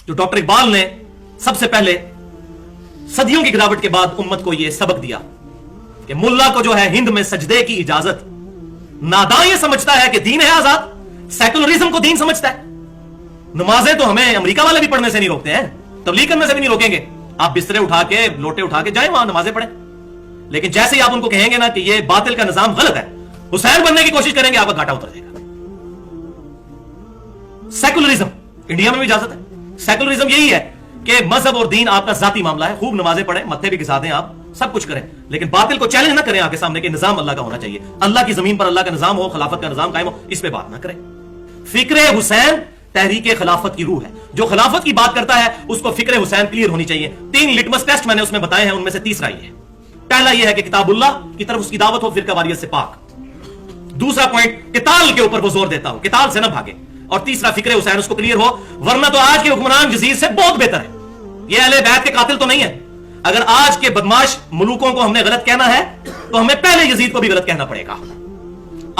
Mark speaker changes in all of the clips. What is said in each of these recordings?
Speaker 1: जो डॉक्टर इकबाल ने सबसे पहले सदियों की गिरावट के बाद उम्मत को यह सबक दिया कि मुल्ला को जो है हिंद में सजदे की इजाजत, नादां ये समझता है कि दीन है आजाद, सेकुलरिज्म को दीन समझता है। नमाजें तो हमें अमेरिका वाले भी पढ़ने से नहीं रोकते हैं, तबलीग करने से भी नहीं रोकेंगे। आप बिस्तरे उठा के, लोटे उठा के जाए वहां नमाजें पढ़ें, लेकिन जैसे ही आप उनको कहेंगे ना कि ये बातिल का निजाम गलत है, हुसैन बनने की कोशिश करेंगे, आपका घाटा उतर जाएगा। सेकुलरिज्म इंडिया में भी इजाजत है। सेकुलरिज्म यही है कि मजहब और दीन आपका जाती मामला है, खूब नमाजें पढ़ें, मत्थे भी घिसा दें, आप सब कुछ करें, लेकिन बातिल को चैलेंज ना करें आके सामने कि निजाम अल्लाह का होना चाहिए, अल्लाह की जमीन पर अल्लाह का निजाम हो, खिलाफत का निजाम कायम हो, इस पे बात ना करें। फिक्रे हुसैन तहरीके खिलाफत की रूह है। जो खिलाफत की बात करता है उसको फिक्रे हुसैन क्लियर होनी चाहिए। 3 लिटमस टेस्ट मैंने उसमें बताए हैं, उनमें से तीसरा ये है। पहला यह है कि किताबुल्लाह की तरफ उसकी दावत हो, फिरका वारियत से पाक। दूसरा पॉइंट, किताल के ऊपर वो जोर देता हो, किताल से ना भागे। और तीसरा, फिक्रे हुसैन उसको क्लियर हो, वरना तो आज के हुक्मरान जजीर से बहुत बेहतर है। ये अहले बैत के कातिल तो नहीं है। अगर आज के बदमाश मुल्कों को हमने गलत कहना है तो हमें पहले यजीद को भी गलत कहना पड़ेगा।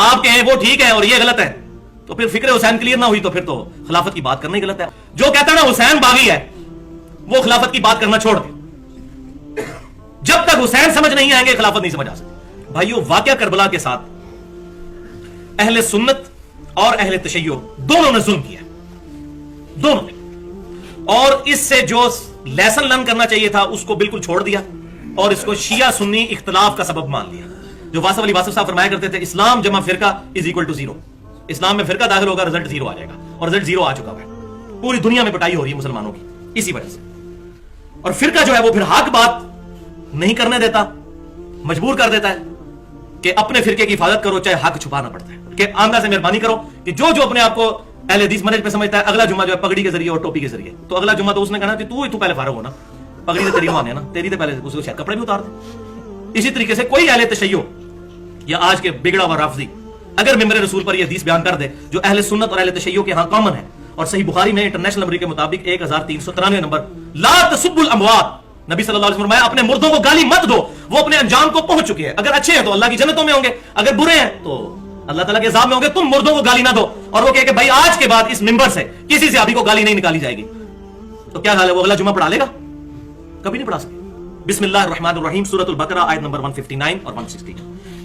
Speaker 1: आप कहें वो ठीक है और ये गलत है, तो फिर फिक्रे हुसैन क्लियर ना हुई तो फिर तो खिलाफत की बात करना ही गलत है। जो कहता है ना हुसैन बागी है, वो खिलाफत की बात करना छोड़ दे। जब तक हुसैन समझ नहीं आएंगे खिलाफत नहीं समझ आ सकती। भाइयों, वाकया करबला के साथ अहले सुन्नत और अहले तशय्यो दोनों ने जुल्म किया, दोनों ने, और इससे जो लेसन लर्न करना चाहिए था उसको बिल्कुल छोड़ दिया और इसको शिया सुन्नी इख्तिलाफ का सबब मान लिया। जो वासिफ अली वासिफ साहब फरमाया करते थे, इस्लाम जमा फिरका इज इक्वल टू 0। इस्लाम में फिरका दाखिल होगा, रिजल्ट 0 आ जाएगा, और रिजल्ट 0 आ चुका है। पूरी दुनिया में पिटाई हो रही है मुसलमानों की इसी वजह से। और फिरका जो है वो फिर हक बात नहीं करने देता, मजबूर कर देता है कि अपने फिरके की हिफाजत करो चाहे हक छुपाना पड़ता है, कि आंदा से मेहरबानी करो कि जो जो अपने आप को अहले हदीस मनहज पे समझता है, अगला जुम्मा जो है पगड़ी के जरिए और टोपी के जरिए, तो अगला जुम्मा तो उसने कहना कि तू पहले फारग हो ना, पगड़ी से तेरी माने ना, तेरी तो पहले उसको शायद कपड़े भी उतार दे। इसी तरीके से कोई अहले तशय्यो या आज के बिगड़ा हुआ राफजी अगर मिंबर रसूल पर यह हदीस बयान कर दे जो अहले सुन्नत और अहले तशय्यो के यहां कॉमन है, और सही बुखारी में इंटरनेशनल नंबर के मुताबिक 1393 नंबर, ला तसुब्बुल अमवात, नबी सल्लल्लाहु अलैहि वसल्लम फरमाया अपने मुर्दों को गाली मत दो, वो अपने अंजाम को पहुंच चुके हैं। अगर अच्छे हैं तो अल्लाह की जन्नतों में होंगे, अगर बुरे हैं तो अल्लाह ताला के अज़ाब में होंगे। तुम मुर्दों को गाली ना दो। और वो कहे कि भाई आज के बाद इस मिंबर से किसी से अभी को गाली नहीं निकाली जाएगी, तो क्या हाल है, वो अगला जुम्मा पढ़ा लेगा? कभी नहीं पढ़ा सके। बिस्मिल्लाहिर रहमानिर रहीम, सूरतुल बकरा आयत नंबर 159 और 160।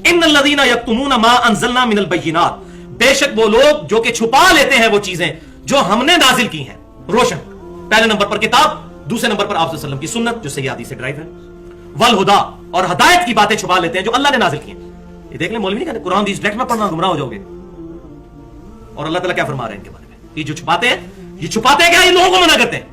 Speaker 1: इन्नल लज़ीना यक्तुमूना मा अंज़लना मिनल बय्यिनात, बेशक वो लोग जो कि छुपा लेते हैं वो चीजें जो हमने नाजिल की हैं रोशन। पहले नंबर पर किताब, दूसरे नंबर पर आप सल्लल्लाहु अलैहि वसल्लम की सुन्नत जो सही हदीस से ड्राइव है। वल हुदा, और हदायत की बातें छुपा लेते हैं जो अल्लाह ने नाजिल की हैं। ये देख ले, मौलवी नहीं कहते कुरान हदीस डायरेक्ट में पढ़ना गुमराह हो जाओगे। और अल्लाह ताला क्या फरमा रहे हैं इनके बारे में, ये जो छुपाते हैं, ये छुपाते क्या, ये लोगों को मना करते हैं।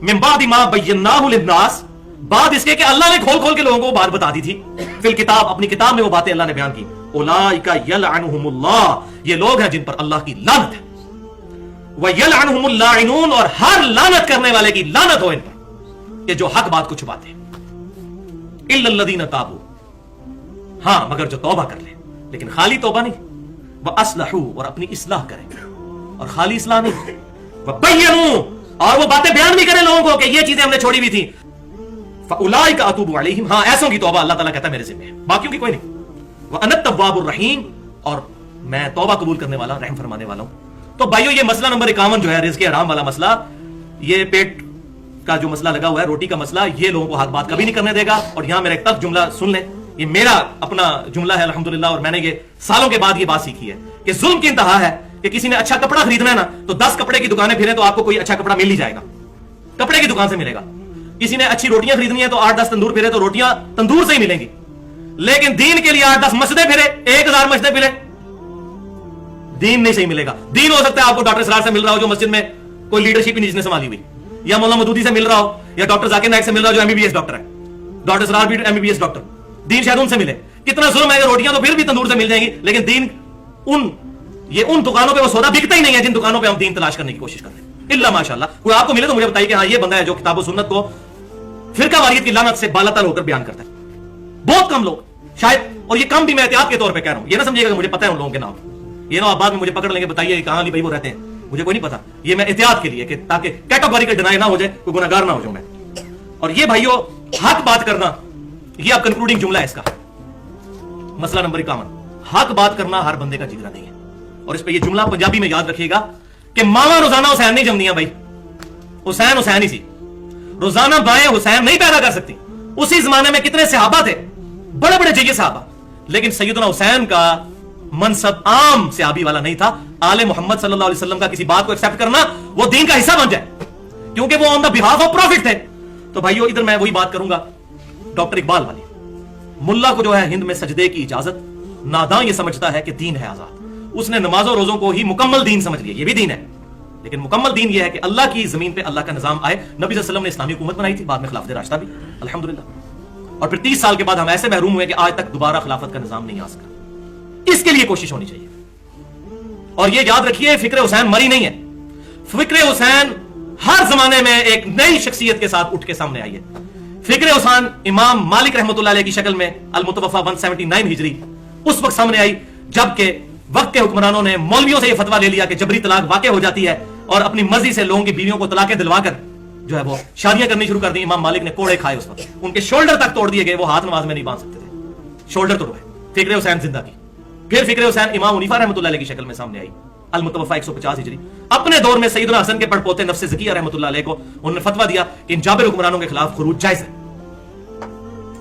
Speaker 1: मिन बादि मा बय्यनाहु लिन्नास, बाद इसके कि अल्लाह ने खोल खोल के लोगों को बात बता दी थी। फिल किताब, अपनी किताब में वो बातें अल्लाह ने बयान की। उलाइका यलअनुहुमुल्लाह, ये लोग हैं जिन पर अल्लाह की लानत है। व यलअनुहुमुल लाइनून, और हर लानत करने वाले की लानत हो इन पर, ये जो हक बात को छुपाते हैं। इल्लल लज़ीना ताबू, हां मगर जो तौबा कर ले, लेकिन खाली तौबा नहीं, व अस्लहू, और अपनी इस्लाह करें, और खाली इस्लाह नहीं, व बय्यनू, और वो बातें बयान भी करें लोगों को कि ये चीजें हमने छोड़ी हुई थी। फउलाइका अतूबु अलैहिम, हां ऐसों की तौबा अल्लाह ताला कहता है मेरे ज़िम्मे है, बाकियों की कोई नहीं। व अना तव्वाबुर रहीम, और मैं तौबा कबूल करने वाला, रहम फरमाने वाला हूं। तो भाइयों, ये मसला नंबर 51 जो है रिज़्क़ हराम वाला मसला, ये पेट का जो मसला लगा हुआ है, रोटी का मसला, ये लोगों को हक बात कभी नहीं करने देगा। और यहां मेरा एक तक जुमला सुन लें, ये मेरा अपना जुमला है अल्हम्दुलिल्लाह, और मैंने ये सालों के बाद ये बात सीखी है कि जुल्म की इंतहा है कि किसी ने अच्छा कपड़ा खरीदना है ना, तो 10 कपड़े की दुकानें फिरे तो आपको कोई अच्छा कपड़ा मिल ही जाएगा, कपड़े की दुकान से मिलेगा। किसी ने अच्छी रोटियां खरीदनी है तो 8-10 तंदूर फिरे तो रोटियां तंदूर से ही मिलेंगी। लेकिन दीन के लिए 8-10 मस्जिदें फिरे, 1000 मस्जिदें फिरे, दीन नहीं सही मिलेगा। दीन हो सकता है आपको डॉक्टर सरार से मिल रहा हो जो मस्जिद में कोई लीडरशिप ही नहीं जिसने संभाली हुई, या मौलाना मदूदी से मिल रहा हो, या डॉक्टर जाकिर नाइक से मिल रहा हो जो एमबीबीएस डॉक्टर है, डॉक्टर सरार भी एमबीबीएस डॉक्टर, दीन शायद उनसे मिले। कितना जुल्म है, रोटियां तो फिर भी तंदूर से मिल जाएंगी, लेकिन दीन उन दुकानों पे वो सौदा बिकता ही नहीं है जिन दुकानों पे हम दीन तलाश करने की कोशिश कर रहे हैं। इल्ला माशाअल्लाह, कोई आपको मिले तो मुझे बताइए कि हाँ ये बंदा है जो किताब व सुन्नत को फिरका वारियत की लानत से बालातर होकर बयान करता है। बहुत कम लोग शायद, और ये कम भी मैं एहतियात के तौर पे कह रहा हूं, ये ना समझिएगा मुझे पता है उन लोगों के नाम, ये ना आप बाद में मुझे पकड़ लेंगे, बताइए कहां अली भाई वो रहते हैं, मुझे कोई नहीं पता। ये मैं एहतियात के लिए कि ताकि कैटेगोरिकल डिनाई ना हो जाए, कोई गुनाहगार ना हो जाऊं मैं। और ये भाइयों, हक बात करना, ये आप कंक्लूडिंग जुमला है इसका, मसला नंबर 51, हक बात करना हर बंदे का जिगरा नहीं है। और इस पे ये जुमला पंजाबी में याद रखिएगा कि मावा रोजाना हुसैन नहीं जमदियां भाई, हुसैन हुसैन ही सी, रोजाना बाएं हुसैन नहीं पैदा कर सकती। उसी जमाने में कितने सहाबा थे, बड़े बड़े जय्ये सहाबा, लेकिन सैयदना हुसैन का मनसब आम सहाबी वाला नहीं था। आले मोहम्मद सल्लल्लाहु अलैहि वसल्लम का किसी बात को एक्सेप्ट करना वो दीन का हिस्सा बन जाए, क्योंकि वो on the behalf of profit थे। तो भाइयों, इधर मैं वही बात करूंगा डॉक्टर इकबाल वाली, मुल्ला को जो है हिंद में सजदे की इजाजत, नादां ये समझता है कि दीन है आजाद। उसने नमाजों रोजों को ही मुकम्मल दीन समझ लिया, ये भी दीन है, लेकिन मुकम्मल दीन ये है कि अल्लाह की जमीन पे अल्लाह का निजाम आए। नबी सल्लल्लाहु अलैहि वसल्लम ने इस्लामी हुकूमत बनाई थी, बाद में खिलाफत राशिदा भी अल्हम्दुलिल्लाह, और फिर 30 साल के बाद हम ऐसे महरूम हुए कि आज तक दोबारा खिलाफत का निजाम नहीं आ सका। इसके लिए कोशिश होनी चाहिए। और ये याद रखिए, फिक्र हुसैन मरी नहीं है। फिक्र हुसैन हर जमाने में एक नई शख्सियत के साथ उठ के सामने आई है। फिक्र हुसैन इमाम मालिक रहमतुल्लाह अलैह की शक्ल में अल-मुतवफ़ा 179 हिजरी उस वक्त सामने आई जबकि वक्त के हुक्मरानों ने मौलवियों से यह फतवा ले लिया कि जबरी तलाक वाक़ हो जाती है, और अपनी मर्जी से लोगों की बीवियों को तलाकें दिलवाकर जो है वो शादियां करनी शुरू कर दी। इमाम मालिक ने कोड़े खाए उस वक्त, उनके शोल्डर तक तोड़ दिए गए, वो हाथ नमाज में नहीं बांध सकते थे, शोल्डर तोड़ गए। फिक्र हुसैन जिंदा की। फिर फिक्र हुसैन इमाम हनीफा रहमतुल्लाह अलैह की शक्ल में सामने आई अल-मुतवफ़ा 150 हिजरी। अपने दौर में सैयदना हसन के पड़पोते नफ्स ज़किया रहमतुल्लाह अलैह को उन्होंने फतवा दिया कि इन जाबिर हुक्मरानों के खिलाफ खुरूज जायज है।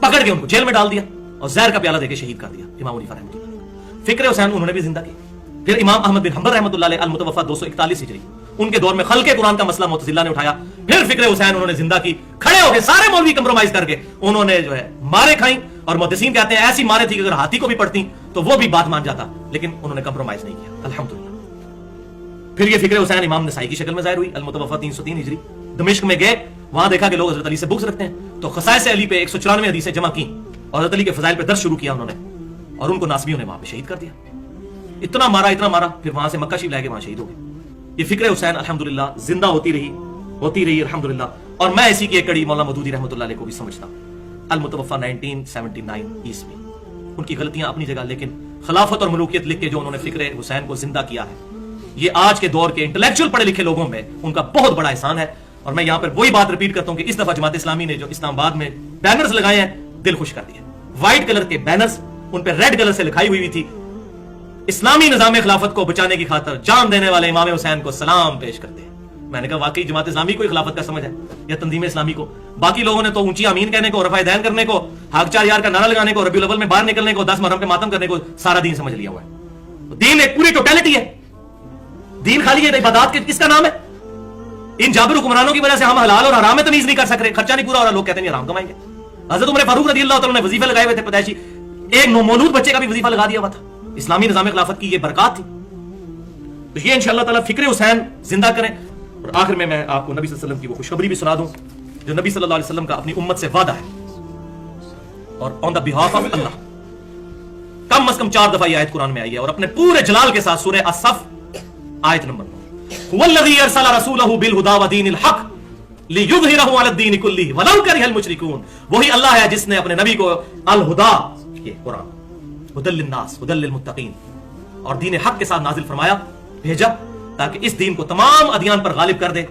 Speaker 1: पकड़ के उनको जेल में डाल दिया और जहर का प्याला देकर शहीद कर दिया इमाम हनीफा रहमतुल्लाह। फिक्र हुसैन उन्होंने भी जिंदा की। फिर इमाम अहमद बिन हंबल रहमतुल्लाह अलैह अल-मुतवफ़ा 241 हिजरी, उनके दौर में खल्के कुरान का मसला मुतज़िला ने उठाया। फिर फिक्र हुसैन उन्होंने जिंदा की, खड़े होकर सारे मौलवी कंप्रोमाइज करके उन्होंने जो है मारे खाई। और मुहद्दिसीन कहते हैं ऐसी मारे थी कि अगर हाथी को भी पड़ती तो वो भी बात मान जाता, लेकिन उन्होंने कंप्रोमाइज नहीं किया अल्हम्दुलिल्लाह। फिर ये फिक्र हुसैन इमाम नसाई की शक्ल में ज़ाहिर हुई अल-मुतवफ़ा 303 हिजरी। दमिश्क में गए, वहां देखा कि लोग हज़रत अली से बुग़्ज़ रखते हैं, तो ख़साइस अली पे 194 हदीसें जमा की और हज़रत अली के फ़ज़ाइल पे दर्स शुरू किया उन्होंने, और उनको नासबियों ने वहां पे शहीद कर दिया। इतना मारा, फिर वहां से मक्का शरीफ लाके वहां शहीद हो गए। ये फिक्र हुसैन अल्हम्दुलिल्लाह जिंदा होती रही अल्हम्दुलिल्लाह। और मैं इसी की एक कड़ी मौलाना मौदूदी रहमतुल्लाह अलैह को भी समझता। अल-मुतवफ़ा 1979 ईस्वी, उनकी गलतियां अपनी जगह, लेकिन खिलाफत और मलूकियत लिख के जो उन्होंने फिक्र हुसैन को जिंदा किया है, ये आज के दौर के इंटेलेक्चुअल पढ़े लिखे लोगों में उनका बहुत बड़ा एहसान है। और मैं यहां पर वही बात रिपीट करता हूं कि इस दफा जमात इस्लामी ने जो इस्लामाबाद में बैनर्स लगाए हैं, दिल खुश कर दिए। व्हाइट कलर के बैनर्स, उन पर रेड कलर से लिखाई हुई थी इस्लामी निजाम खिलाफत को बचाने की खातिर जान देने वाले इमाम हुसैन को सलाम पेश करते हैं। मैंने कहा वाकई जमात इस्लामी को खिलाफत का समझ है या तंजीम इस्लामी को? बाकी लोगों ने तो ऊंची आमीन कहने को, रफ़ा दैन करने को, हक 4 यार का नारा लगाने को, रबीउल अव्वल में बाहर निकलने को, 10 मुहर्रम पे मातम करने को सारा दीन समझ लिया हुआ है। तो दीन एक पूरी टोटलिटी है। दीन खाली है इबादत के किसका नाम है? इन जाबिर हुक्मरानों की वजह से हम हलाल और हराम में तमीज नहीं कर सक रहे, खर्चा नहीं पूरा हो रहा, लोग कहते हैं हराम कमाएंगे। हज़रत उमर फारूक रज़ियल्लाहु तआला ने वजीफे लगाए हुए थे पैदाइशी, एक मौलूद बच्चे का भी वजीफा लगा दिया हुआ था। इस्लामी निजाम खिलाफत की ये बरकत थी। तो ये इंशाअल्लाह ताला फिक्र हुसैन जिंदा करें। और आखिर में मैं आपको नबी सल्लल्लाहु अलैहि वसल्लम की वो खुशखबरी भी सुना दूं जो नबी सल्लल्लाहु अलैहि वसल्लम का अपनी उम्मत से वादा है, और ऑन द बिहाफ ऑफ अल्लाह कम से कम 4 दफा ये आयत कुरान में आई है, और अपने पूरे जलाल के साथ सूरह अस-सफ आयत नंबर 9, हुवल्लज़ी अरसला रसूलहु बिल हुदा व दीनिल हक लियुज़हिरहु अला दीन कुल्लिहि वलौ करिहल मुशरिकून। वही अल्लाह है जिसने अपने नबी को अल हुदा, ये कुरान, हुदल लिन्नास हुदल लिल मुत्तकीन, और दीन हक के साथ नाजिल फरमाया, भेजा, ताकि इस दीन को तमाम अदियान पर गालिब कर दे,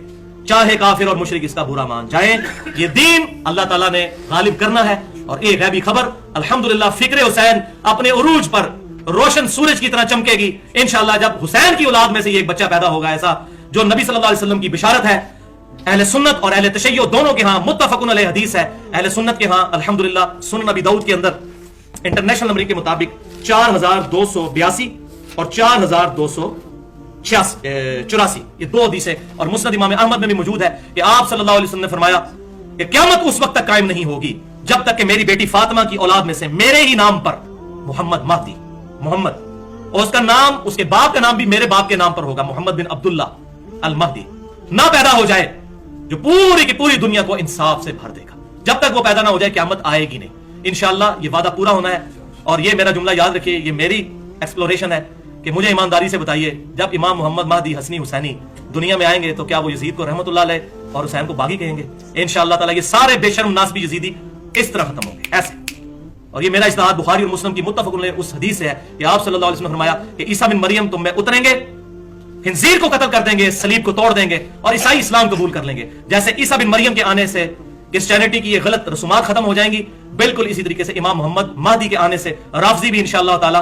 Speaker 1: चाहे काफिर और मुशरिक इसका बुरा मान जाए। ये दीन अल्लाह ताला ने गालिब करना है। और एक गैबी खबर, अल्हम्दुलिल्लाह फिक्र हुसैन अपने उरूज पर रोशन सूरज की तरह चमकेगी इंशाअल्लाह, जब हुसैन की औलाद में से एक बच्चा पैदा होगा, ऐसा जो नबी सल्लल्लाहु अलैहि वसल्लम की बिशारत है। अहले सुन्नत और अहले तशय्युअ दोनों के यहाँ मुत्तफकुन अलैह हदीस है। अहले सुन्नत के यहाँ अल्हम्दुलिल्लाह सुनन अबी दाऊद के अंदर इंटरनेशनल नंबर के मुताबिक 4282 और 4284, ये 2 हदीसें, और मुस्नद इमाम अहमद में भी मौजूद है कि आप सल्लल्लाहु अलैहि वसल्लम ने फरमाया कि क़यामत उस वक्त तक कायम नहीं होगी जब तक कि मेरी बेटी फातिमा की औलाद में से मेरे ही नाम पर मोहम्मद महदी, मोहम्मद, और उसका नाम, उसके बाप का नाम भी मेरे बाप के नाम पर होगा, मोहम्मद बिन अब्दुल्ला अल महदी, ना पैदा हो जाए, जो पूरी की पूरी दुनिया को इंसाफ से भर देगा। जब तक वो पैदा ना हो जाए क़यामत आएगी नहीं। इंशाअल्लाह ये वादा पूरा होना है। और ये मेरा जुमला याद रखिए, ये मेरी एक्सप्लोरेशन है कि मुझे ईमानदारी से बताइए, जब इमाम मोहम्मद महदी हसनी हुसैनी दुनिया में आएंगे तो क्या वो यजीद को रहमतुल्लाह अलैह और हुसैन को बागी कहेंगे? इंशाअल्लाह ताला ये सारे बेशर्म नासबी यजीदी इस तरह खत्म होंगे, ऐसे। और ये मेरा इस्तेहाद बुखारी और मुस्लिम की मुत्तफक़ुन अलैह उस हदीस से है कि आप सल्लल्लाहु अलैहि वसल्लम ने फरमाया कि ईसा बिन मरियम तुम में उतरेंगे, खिंजीर को कत्ल कर देंगे, सलीब को तोड़ देंगे और ईसाई इस्लाम कबूल कर लेंगे। जैसे ईसा बिन मरियम के आने से क्रिश्चियनिटी की ये गलत रसूमात खत्म हो जाएंगी, बिल्कुल इसी तरीके से इमाम मोहम्मद महदी के आने से राफजी भी इंशाअल्लाह ताला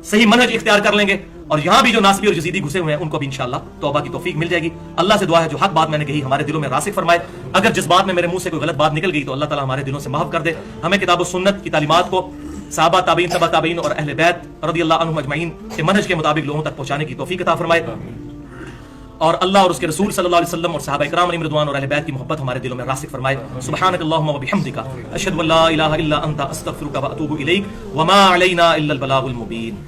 Speaker 1: सही मनहज इख्तियार कर लेंगे اور یہاں بھی جو ناسبی اور یزیدی گھسے ہوئے ہیں ان کو بھی انشاءاللہ توبہ کی توفیق مل جائے گی. اللہ سے دعا ہے جو حق بات میں نے کہی ہمارے دلوں میں راسخ فرمائے. اگر جس بات میں میرے منہ سے کوئی غلط بات نکل گئی تو اللہ تعالیٰ ہمارے دلوں سے معاف کر دے. ہمیں کتاب و سنت کی تعلیمات کو صحابہ تابعین تبع تابعین اور اہل بیت رضی اللہ عنہم اجمعین کے منہج کے مطابق لوگوں تک پہنچانے کی توفیق عطا فرمائے. اور اللہ اور اس کے رسول صلی اللہ علیہ وسلم اور صحابہ کرام علیہم رضوان اور اہل بیت کی محبت ہمارے دلوں میں راسخ فرمائے. سبحانک اللہم و بحمدک اشہد ان لا الہ الا انت استغفرک و اتوب الیک وما علینا الا البلاغ المبین.